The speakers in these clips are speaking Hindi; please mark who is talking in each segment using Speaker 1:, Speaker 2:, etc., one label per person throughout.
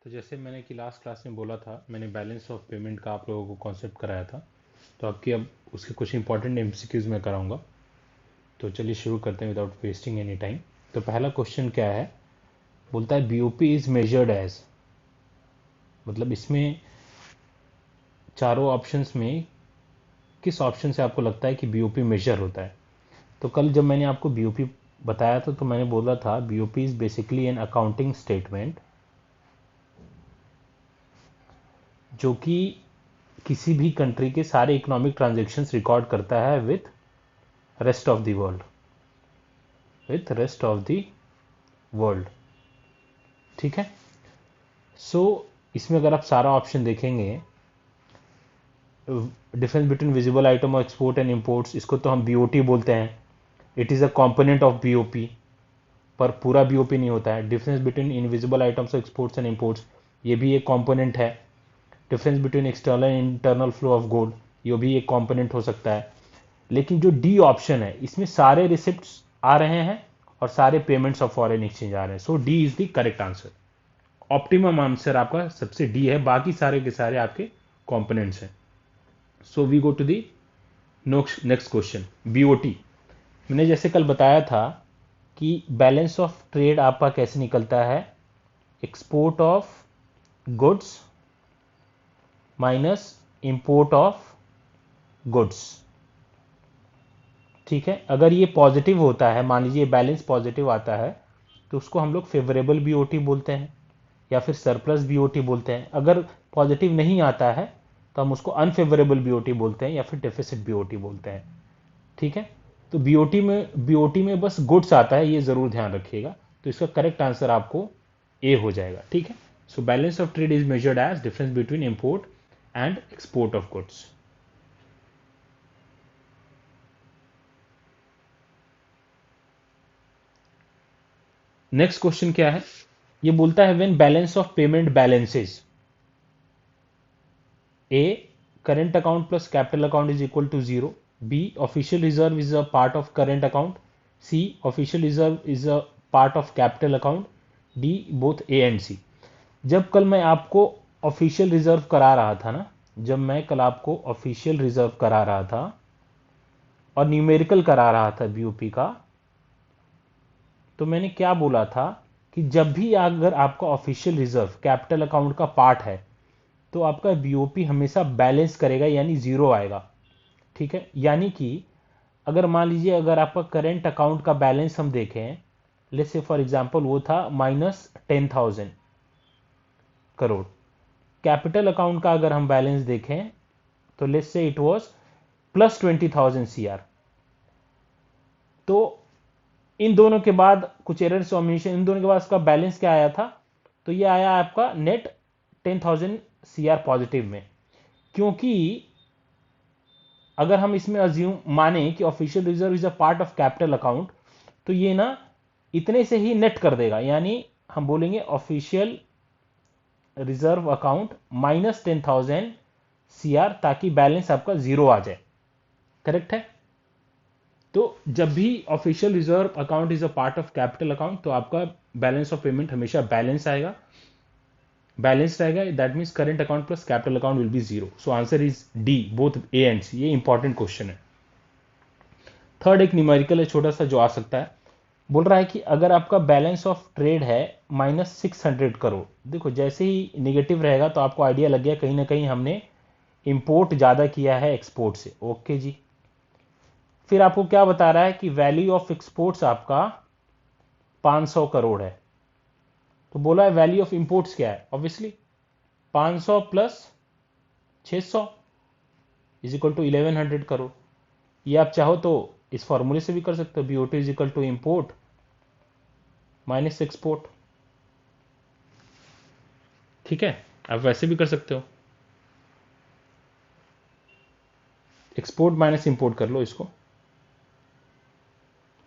Speaker 1: तो जैसे मैंने कि लास्ट क्लास में बोला था, मैंने बैलेंस ऑफ पेमेंट का आप लोगों को कॉन्सेप्ट कराया था। तो आपकी अब उसके कुछ इंपॉर्टेंट एमसीक्यूज मैं कराऊंगा। तो चलिए शुरू करते हैं विदाउट वेस्टिंग एनी टाइम। तो पहला क्वेश्चन क्या है, बोलता है बीओपी इज मेजर्ड एज, मतलब इसमें चारों ऑप्शंस में किस ऑप्शन से आपको लगता है कि बीओपी मेजर होता है। तो कल जब मैंने आपको बीओपी बताया था तो मैंने बोला था BOP is basically an accounting statement जो कि किसी भी कंट्री के सारे इकोनॉमिक ट्रांजैक्शंस रिकॉर्ड करता है rest of the world with rest of the world. ठीक है। सो इसमें अगर आप सारा ऑप्शन देखेंगे, डिफरेंस बिटवीन विजिबल आइटम और एक्सपोर्ट एंड इंपोर्ट्स, इसको तो हम बीओटी बोलते हैं। It is a component of BOP, पर पूरा बीओपी नहीं होता है। डिफरेंस बिटवीन इनविजिबल आइटम्स और एक्सपोर्ट्स एंड इंपोर्ट्स, ये भी एक कंपोनेंट है। Difference between external and internal flow of gold, ये भी एक कंपोनेंट हो सकता है। लेकिन जो डी ऑप्शन है, इसमें सारे रिसिप्ट्स आ रहे हैं और सारे पेमेंट्स ऑफ फॉरेन एक्सचेंज आ रहे हैं। So D is the correct answer. Optimum answer आपका सबसे डी है, बाकी सारे के सारे आपके कंपोनेंट्स हैं। So we go to the next question, BOT. मैंने जैसे कल बताया था कि बैलेंस ऑफ ट्रेड आपका कैसे निकलता है, export of goods minus import of goods. ठीक है। अगर ये पॉजिटिव होता है, मान लीजिए बैलेंस पॉजिटिव आता है, तो उसको हम लोग फेवरेबल बीओटी बोलते हैं या फिर सरप्लस बीओटी बोलते हैं। अगर पॉजिटिव नहीं आता है तो हम उसको अनफेवरेबल बीओटी बोलते हैं या फिर डेफिसिट बीओटी बोलते हैं। ठीक है। तो बीओटी में बस गुड्स आता है, ये जरूर ध्यान रखिएगा। तो इसका करेक्ट आंसर आपको ए हो जाएगा। ठीक है। So balance of trade is measured as difference between import and export of goods. Next question क्या है, ये बोलता है when balance of payment balances, A current account plus capital account is equal to zero, B official reserve is a part of current account, C official reserve is a part of capital account, D both A and C. जब कल मैं आपको ऑफिशियल रिजर्व करा रहा था ना, जब मैं कल आपको ऑफिशियल रिजर्व करा रहा था और न्यूमेरिकल करा रहा था बीओपी का, तो मैंने क्या बोला था कि जब भी अगर आपका ऑफिशियल रिजर्व कैपिटल अकाउंट का पार्ट है तो आपका बीओपी हमेशा बैलेंस करेगा, यानी जीरो आएगा। ठीक है। यानी कि अगर मान लीजिए अगर आपका करेंट अकाउंट का बैलेंस हम देखें, लेट्स से फॉर एग्जांपल वो था -10,000 करोड़। कैपिटल अकाउंट का अगर हम बैलेंस देखें तो let's say it was +20,000 CR। तो इन दोनों के बाद कुछ एरर सॉल्यूशन, इन दोनों के बाद इसका बैलेंस क्या आया था, तो ये आया आपका नेट 10,000 CR पॉजिटिव में। क्योंकि अगर हम इसमें अज्यूम माने कि official reserve is a part of capital account, तो ये ना इतने से ही नेट कर देगा, यानी हम बोलेंगे ऑफिशियल रिजर्व अकाउंट -10,000 CR, ताकि बैलेंस आपका जीरो आ जाए। करेक्ट है। तो जब भी official reserve account is a part of capital account, तो आपका बैलेंस ऑफ पेमेंट हमेशा बैलेंस आएगा, बैलेंस रहेगा। That means current account plus capital account will be zero. So answer is D both A and C. ये इंपॉर्टेंट क्वेश्चन है। थर्ड एक न्यूमेरिकल है छोटा सा जो आ सकता है, बोल रहा है कि अगर आपका बैलेंस ऑफ ट्रेड है -600 करोड़। देखो जैसे ही निगेटिव रहेगा तो आपको आइडिया लग गया कहीं ना कहीं हमने इंपोर्ट ज्यादा किया है एक्सपोर्ट से। ओके जी। फिर आपको क्या बता रहा है कि वैल्यू ऑफ एक्सपोर्ट्स आपका 500 करोड़ है। तो बोला है वैल्यू ऑफ इंपोर्ट्स क्या है, obviously 500 plus 600 is equal to 1100 crore. ये आप चाहो तो इस फॉर्मूले से भी कर सकते हो, BOT is equal to import minus export. ठीक है। आप वैसे भी कर सकते हो, एक्सपोर्ट माइनस इंपोर्ट कर लो इसको।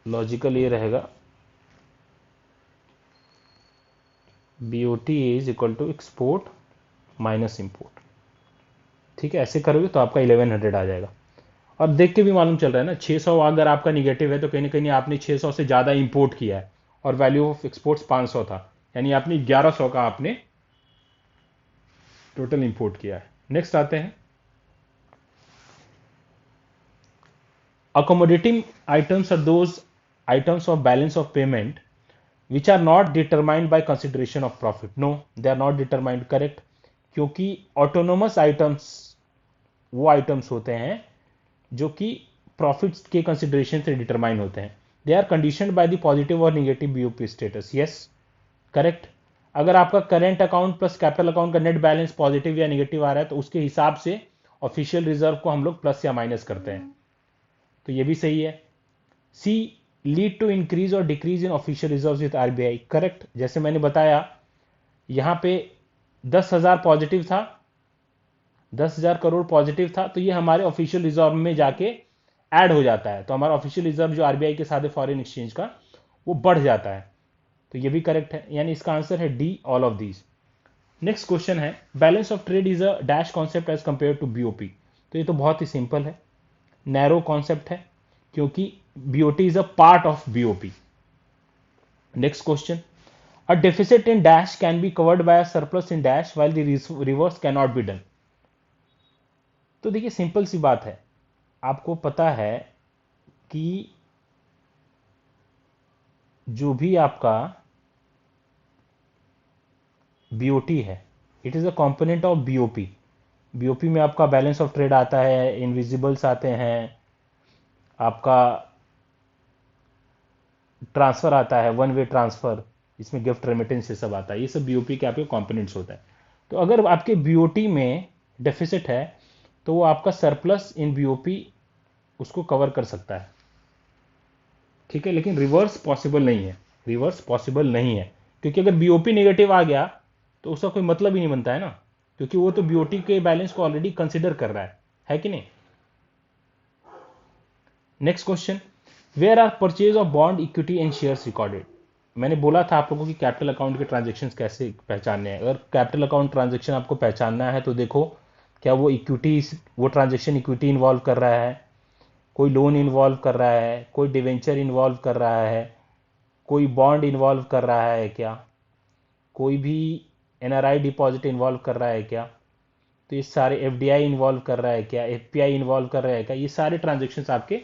Speaker 1: लॉजिकल ये रहेगा BOT is equal to export minus import. ठीक है। ऐसे करोगे तो आपका 1100 आ जाएगा। और देख के भी मालूम चल रहा है ना, 600 अगर आपका निगेटिव है तो कहीं ना कहीं आपने 600 से ज़्यादा इंपोर्ट किया है और वैल्यू ऑफ एक्सपोर्ट्स 500 था, यानी आपने 1100 का आपने टोटल इंपोर्ट किया है। नेक्स्ट आते हैं, accommodating items are those items of balance of payment which are not determined by consideration of profit. No, they are not determined, correct, क्योंकि autonomous items वो items होते हैं जो कि प्रॉफिट के कंसिडरेशन से डिटरमाइन होते हैं। They are conditioned by the positive और negative BOP status. Yes, correct. अगर आपका current account plus capital account का नेट बैलेंस पॉजिटिव या निगेटिव आ रहा है तो उसके हिसाब से ऑफिशियल रिजर्व को हम लोग प्लस या माइनस करते हैं, तो ये भी सही है। सी, लीड टू इंक्रीज और decrease in official reserve with RBI, correct. जैसे मैंने बताया यहां पे 10,000 पॉजिटिव था, 10,000 करोड़ पॉजिटिव था, तो ये हमारे ऑफिशियल रिजर्व में जाके ऐड हो जाता है, तो हमारा ऑफिशियल रिजर्व जो आरबीआई के साथ है फॉरेन एक्सचेंज का, वो बढ़ जाता है, तो ये भी करेक्ट है। यानी इसका आंसर है D, all of these. Next question है, balance of trade is a dash concept as compare to BOP. तो ये तो बहुत ही सिंपल है, नैरो कॉन्सेप्ट है, क्योंकि BOT is a part of BOP. Next question, a deficit in dash can be covered by a surplus in dash while the reverse can not be done. तो देखिए सिंपल सी बात है, आपको पता है कि जो भी आपका बीओटी है, it is a component of BOP. BOP में आपका बैलेंस ऑफ ट्रेड आता है, इनविजिबल्स आते हैं, आपका ट्रांसफर आता है, वन वे ट्रांसफर, इसमें गिफ्ट रेमिटेंस से सब आता है, ये सब बीओपी के आपके कंपोनेंट्स होता है। तो अगर आपके बीओटी में डेफिसिट है तो वो आपका सरप्लस इन बीओपी उसको कवर कर सकता है, ठीक है, लेकिन रिवर्स पॉसिबल नहीं है, रिवर्स पॉसिबल नहीं है, क्योंकि अगर बीओपी नेगेटिव आ गया तो उसका कोई मतलब ही नहीं बनता है ना, क्योंकि वो तो बीओटी के बैलेंस को ऑलरेडी कंसिडर कर रहा है कि नहीं। Next question, where are purchase of bond equity and shares recorded. मैंने बोला था आप लोगों की कैपिटल अकाउंट के ट्रांजेक्शन कैसे पहचानने हैं। अगर कैपिटल अकाउंट ट्रांजेक्शन आपको पहचानना है तो देखो, क्या वो इक्विटी, वो ट्रांजेक्शन इक्विटी इन्वॉल्व कर रहा है, कोई लोन इन्वॉल्व कर रहा है, कोई डिवेंचर इन्वॉल्व कर रहा है, कोई बॉन्ड इन्वॉल्व कर रहा है क्या, कोई भी एनआरआई डिपॉजिट इन्वॉल्व कर रहा है क्या, तो ये सारे एफडीआई इन्वॉल्व कर रहा है क्या, एफपीआई इन्वॉल्व कर रहा है क्या, ये सारे ट्रांजेक्शन्स आपके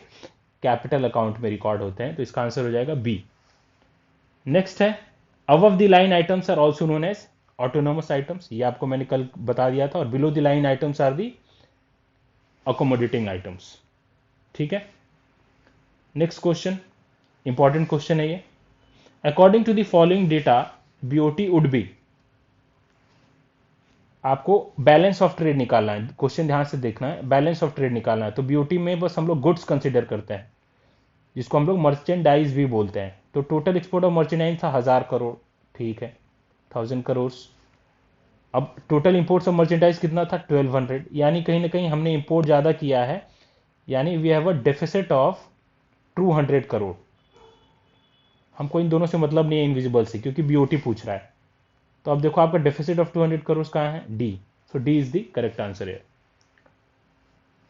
Speaker 1: कैपिटल अकाउंट में रिकॉर्ड होते हैं, तो इसका आंसर हो जाएगा बी। नेक्स्ट है, above the line items are also known as autonomous items, ये आपको मैंने कल बता दिया था, और below the line items are the accommodating items, ठीक है। नेक्स्ट क्वेश्चन, इंपॉर्टेंट क्वेश्चन है ये, according to the following data BOT would be, आपको बैलेंस ऑफ ट्रेड निकालना है, क्वेश्चन ध्यान से देखना है, बैलेंस ऑफ ट्रेड निकालना है, तो बीओटी में बस हम लोग गुड्स कंसिडर करते हैं, जिसको हम लोग मर्चेंडाइज भी बोलते हैं। तो टोटल एक्सपोर्ट ऑफ मर्चेंडाइज था 1,000 करोड़, ठीक है, 1,000 करोड़। अब टोटल इंपोर्ट्स ऑफ मर्चेंडाइज कितना था, 1,200, यानी कहीं ना कहीं हमने इंपोर्ट ज़्यादा किया है, यानी we have a deficit of 200 crore. हमको इन दोनों से मतलब नहीं है, इनविजिबल से, क्योंकि बीओटी पूछ रहा है। तो अब देखो आपका डेफिसिट ऑफ 200 करोड़ कहाँ है, D, so D is the correct answer है।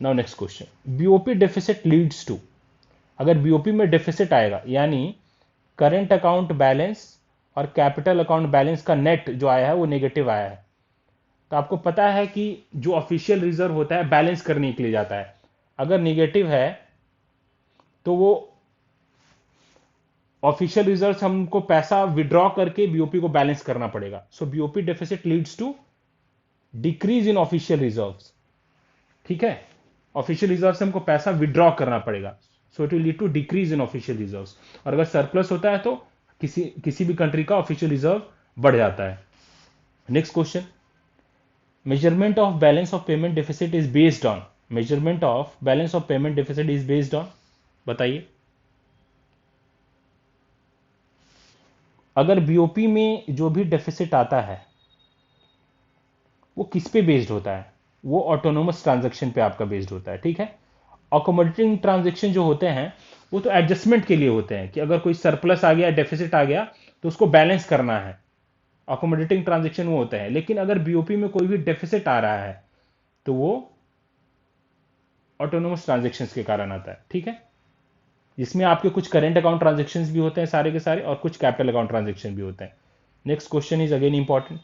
Speaker 1: Now next question, BOP deficit leads to, अगर बीओपी में डेफिसिट आएगा यानी करंट अकाउंट बैलेंस और कैपिटल अकाउंट बैलेंस का नेट जो आया है वो नेगेटिव आया है, तो आपको पता है कि जो ऑफिशियल रिजर्व होता है बैलेंस करने के लिए जाता है, अगर नेगेटिव है तो वो ऑफिशियल रिजर्व हमको पैसा विड्रॉ करके बीओपी को बैलेंस करना पड़ेगा। So BOP deficit leads to decrease in official reserves, ठीक है, ऑफिशियल रिजर्व से हमको पैसा विड्रॉ करना पड़ेगा, so it will lead to decrease in official reserves. और अगर सरप्लस होता है तो किसी भी कंट्री का ऑफिशियल रिजर्व बढ़ जाता है। Next question, measurement of balance of payment deficit is based on, measurement of balance of payment deficit is based on, बताइए। अगर बीओपी में जो भी डेफिसिट आता है वो किस पे बेस्ड होता है, वो ऑटोनोमस ट्रांजैक्शन पे आपका बेस्ड होता है, ठीक है। अकोमोडेटिंग ट्रांजैक्शन जो होते हैं वो तो एडजस्टमेंट के लिए होते हैं, कि अगर कोई सरप्लस आ गया, डेफिसिट आ गया तो उसको बैलेंस करना है, अकोमोडेटिंग ट्रांजैक्शन वो होते हैं। लेकिन अगर बीओपी में कोई भी डेफिसिट आ रहा है तो वो ऑटोनोमस ट्रांजैक्शन के कारण आता है, ठीक है, जिसमें आपके कुछ करेंट अकाउंट ट्रांजेक्शन भी होते हैं सारे के सारे, और कुछ कैपिटल अकाउंट ट्रांजेक्शन भी होते हैं। Next question is again important,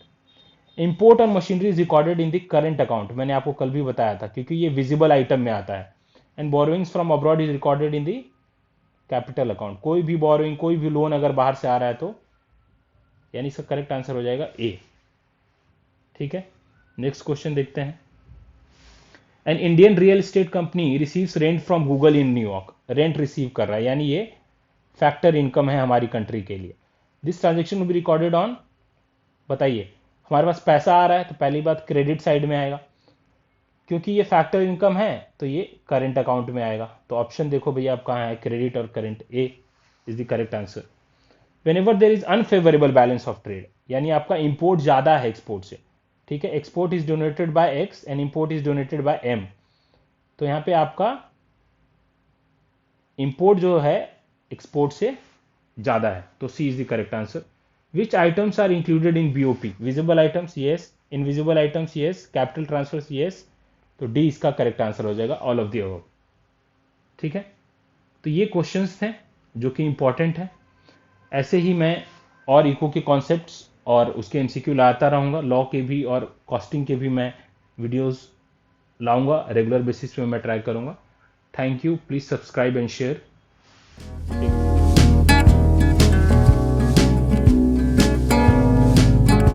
Speaker 1: import और machinery is recorded in the current account, मैंने आपको कल भी बताया था क्योंकि ये विजिबल आइटम में आता है। And borrowings from abroad is recorded in the capital account, कोई भी बोरोइंग कोई भी लोन अगर बाहर से आ रहा है तो यानी इसका करेक्ट आंसर हो जाएगा ए। ठीक है, नेक्स्ट क्वेश्चन देखते हैं। An Indian real estate company receives rent from Google in New York, rent receive कर रहा है यानी ये फैक्टर इनकम है हमारी कंट्री के लिए। This transaction will be recorded on, बताइए हमारे पास पैसा आ रहा है तो पहली बात क्रेडिट साइड में आएगा, क्योंकि ये फैक्टर इनकम है तो ये करंट अकाउंट में आएगा। तो ऑप्शन देखो भैया आप कहाँ है, क्रेडिट और current, A is the correct answer. When there is unfavourable balance of trade, यानी आपका इंपोर्ट ज्यादा है एक्सपोर्ट से, ठीक है, export is denoted by X and import is denoted by M, तो यहां पे आपका इंपोर्ट जो है एक्सपोर्ट से ज्यादा है, तो C is the correct answer. Which items are included in BOP, visible items yes, invisible items yes, capital transfers yes, तो डी इसका करेक्ट आंसर हो जाएगा, ऑल ऑफ द अबव। ठीक है, तो ये क्वेश्चंस थे जो कि इंपॉर्टेंट है। ऐसे ही मैं और इको के कॉन्सेप्ट्स और उसके एमसीक्यू लाता रहूंगा, लॉ के भी और कॉस्टिंग के भी मैं वीडियोस लाऊंगा, रेगुलर बेसिस पे मैं ट्राई करूंगा। Thank you, please subscribe and share.